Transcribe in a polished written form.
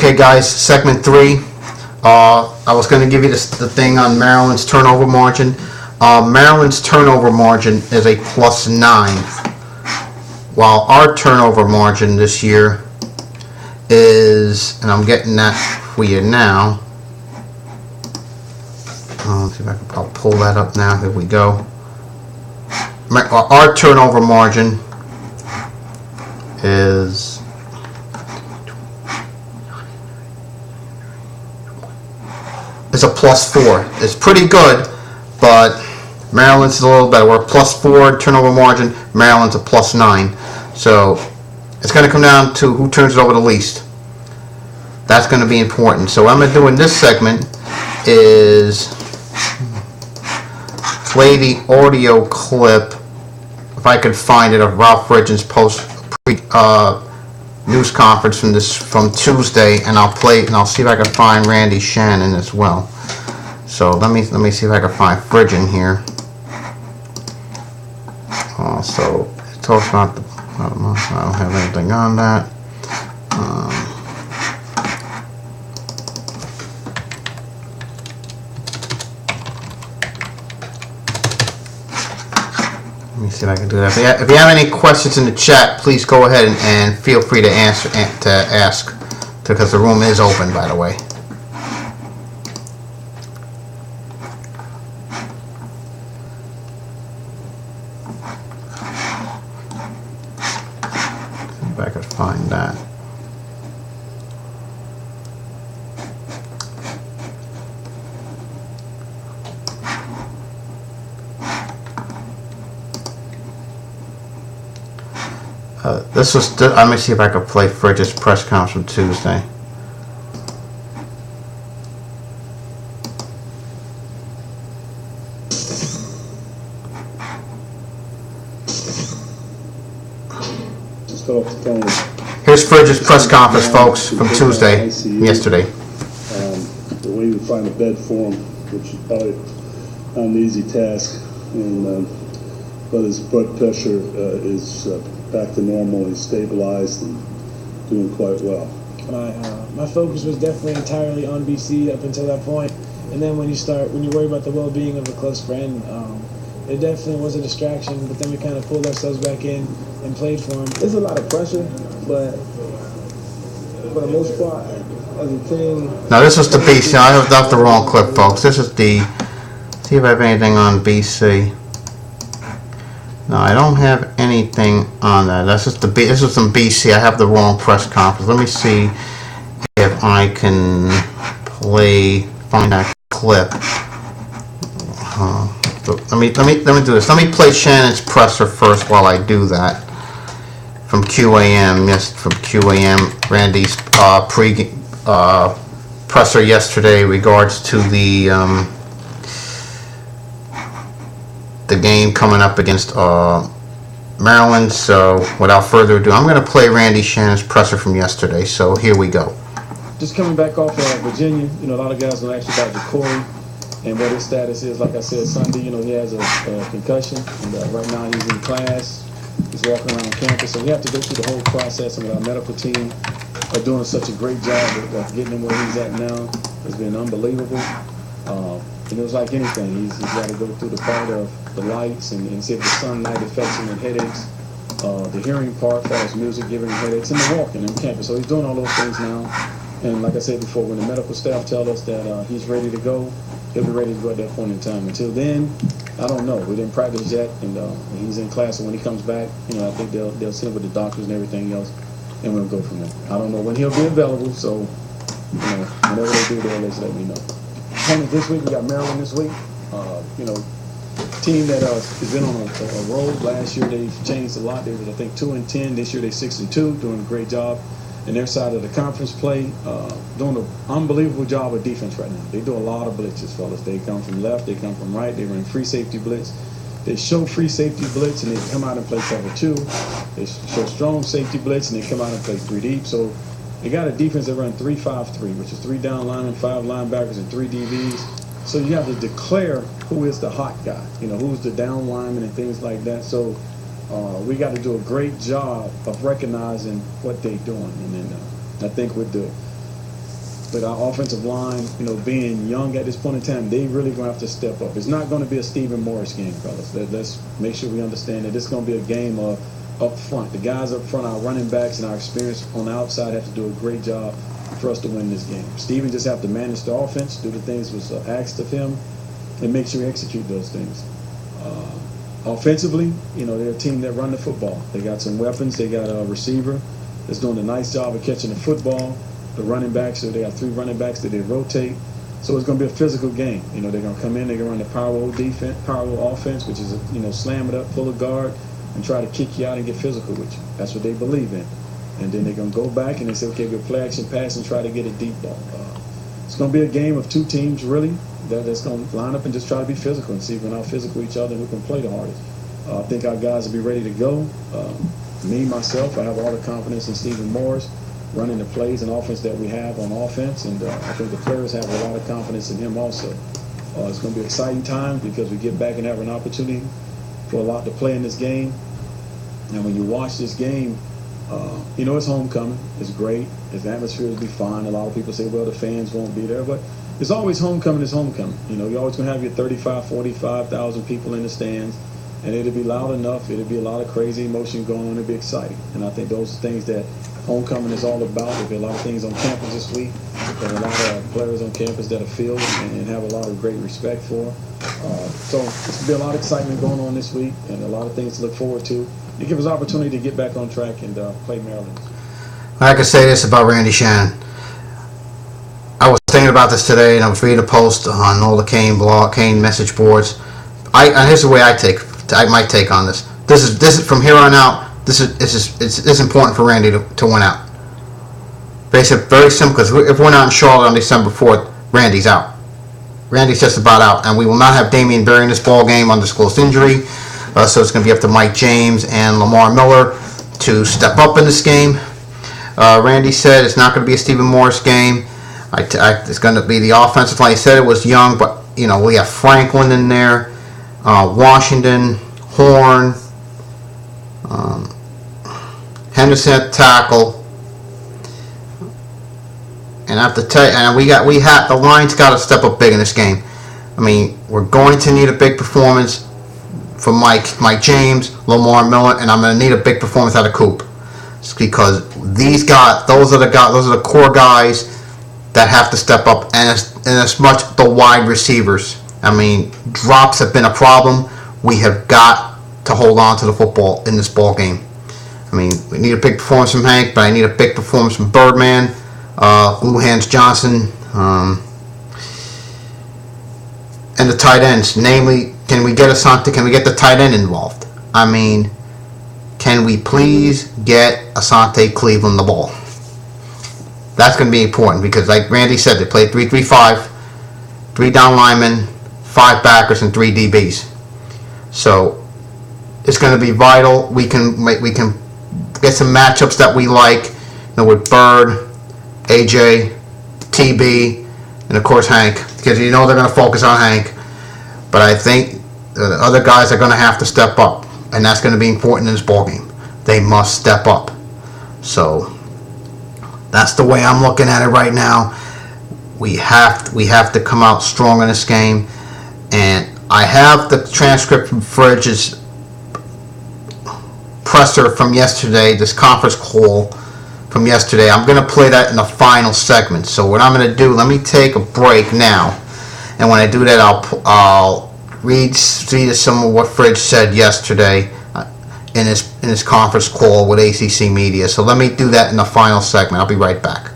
Okay, guys, segment 3. I was going to give you the thing on Maryland's turnover margin. Maryland's turnover margin is a +9, while our turnover margin this year is, and I'm getting that for you now. Let's see if I'll pull that up now. Here we go. Our turnover margin is a +4. It's pretty good, but Maryland's is a little better. We're a +4 turnover margin. Maryland's a +9. So it's going to come down to who turns it over the least. That's going to be important. So what I'm going to do in this segment is play the audio clip, if I could find it, of Ralph Ridgen's news conference from Tuesday, and I'll play, and I'll see if I can find Randy Shannon as well. So let me see if I can find Fridgen here. So it talks about the, I don't have anything on that. Let me see if I can do that. If you have any questions in the chat, please go ahead and feel free to ask, because the room is open, by the way. See if I could find that. Let me see if I can play Fridge's press conference from Tuesday. Here's Fridge's press conference, folks, from Tuesday, yesterday. The way we find a bed for him, which is probably not an easy task, but his blood pressure is back to normal. He's stabilized and doing quite well. My focus was definitely entirely on BC up until that point, and then when you worry about the well-being of a close friend, it definitely was a distraction. But then we kind of pulled ourselves back in and played for him. There's a lot of pressure, but for the most part, as a team. Now this is the BC. I have the wrong clip, folks. This is the. See if I have anything on BC. No, I don't have anything on that. This is some BC. I have the wrong press conference. Let me see if I can find that clip. So let me do this. Let me play Shannon's presser first while I do that. From QAM, yes, from QAM, Randy's presser yesterday regards to the game coming up against Maryland. So without further ado, I'm going to play Randy Shannon's presser from yesterday. So here we go. Just coming back off Virginia, a lot of guys will ask you about Corey and what his status is. Like I said, Sunday, he has a concussion, and right now he's in class. He's walking around campus, so we have to go through the whole process, and our medical team are doing such a great job of getting him where he's at now. It's been unbelievable. And it was like anything. He's got to go through the part of the lights and see if the sunlight affects him with headaches. The hearing part, as far as music giving him headaches, and the walking on campus. So he's doing all those things now. And like I said before, when the medical staff tell us that he's ready to go, he'll be ready to go at that point in time. Until then, I don't know. We didn't practice yet, and he's in class. So when he comes back, I think they'll sit with the doctors and everything else, and we'll go from there. I don't know when he'll be available, so whenever they do, they'll let me know. This week we got Maryland this week. Team that has been on a roll. Last year they've changed a lot. They were, I think, 2-10. This year they're 6-2, doing a great job. And their side of the conference play, doing an unbelievable job of defense right now. They do a lot of blitzes, fellas. They come from left, they come from right, they run free safety blitz. They show free safety blitz and they come out and play cover 2. They show strong safety blitz and they come out and play 3 deep. So they got a defense that run 3-5-3, which is 3 down linemen, 5 linebackers, and 3 DBs. So you have to declare who is the hot guy, who's the down lineman and things like that. So we got to do a great job of recognizing what they're doing. And then I think with the But our offensive line, you know, being young at this point in time, they really going to have to step up. It's not going to be a Stephen Morris game, fellas. Let's make sure we understand that it's going to be a game of up front. The guys up front, our running backs and our experience on the outside have to do a great job for us to win this game. Stephen just have to manage the offense, do the things was asked of him, and make sure he execute those things. Offensively, you know, they're a team that run the football. They got some weapons. They got a receiver that's doing a nice job of catching the football. The running backs, so they got 3 running backs that they rotate. So it's going to be a physical game. You know, they're going to come in, they're going to run the power defense, power offense, which is, you know, slam it up, pull a guard, and try to kick you out and get physical with you. That's what they believe in. And then they're going to go back and they say, okay, we'll play action pass and try to get a deep ball. It's going to be a game of 2 teams, really, that's going to line up and just try to be physical and see if we're not physical each other and who can play the hardest. I think our guys will be ready to go. Me, myself, I have all the confidence in Stephen Morris running the plays and offense that we have on offense, and I think the players have a lot of confidence in him also. It's going to be an exciting time because we get back and have an opportunity for a lot to play in this game. And when you watch this game, you know, it's homecoming. It's great. Its atmosphere will be fine. A lot of people say, well, the fans won't be there, but it's always homecoming is homecoming. You know, you're always going to have your 35, 45,000 people in the stands, and it'll be loud enough. It'll be a lot of crazy emotion going on. It'll be exciting. And I think those are things that homecoming is all about. There'll be a lot of things on campus this week. There's a lot of players on campus that are filled and have a lot of great respect for. So it's going to be a lot of excitement going on this week and a lot of things to look forward to. It gives us an opportunity to get back on track and play Maryland. I can say this about Randy Shannon. I was thinking about this today, and I was reading a post on all the Kane message boards. And here's the way my take on this. This is from here on out. It's important for Randy to win out. Basically, very simple. Because if we're not in Charlotte on December 4th, Randy's out. Randy's just about out, and we will not have Damian Berry in this ball game, undisclosed injury. So it's going to be up to Mike James and Lamar Miller to step up in this game. Randy said it's not going to be a Stephen Morris game. It's going to be the offensive line. He said it was young, but you know we have Franklin in there, Washington, Horn, Henderson at tackle, and I have to tell you, and the line's got to step up big in this game. I mean, we're going to need a big performance from Mike James, Lamar Miller, and I'm going to need a big performance out of Coop. It's because these guys, those are the core guys that have to step up, and as much the wide receivers. I mean, drops have been a problem. We have got to hold on to the football in this ball game. I mean, we need a big performance from Hank, but I need a big performance from Birdman, Blue Hands Johnson, and the tight ends. Namely, can we get the tight end involved? I mean, can we please get Asante Cleveland the ball? That's going to be important because, like Randy said, they play 3-3-5, 3 down linemen, 5 backers, and 3 DBs. So it's going to be vital. We can get some matchups that we like, you know, with Bird, AJ, TB, and of course Hank, because you know they're going to focus on Hank. But I think the other guys are going to have to step up, and that's going to be important in this ball game. They must step up. So that's the way I'm looking at it right now. We have to come out strong in this game, and I have the transcript from Fridge's presser from yesterday, this conference call from yesterday. I'm going to play that in the final segment. So what I'm going to do, let me take a break now, and when I do that, I'll read some of what Fridge said yesterday in his conference call with ACC Media. So let me do that in the final segment. I'll be right back.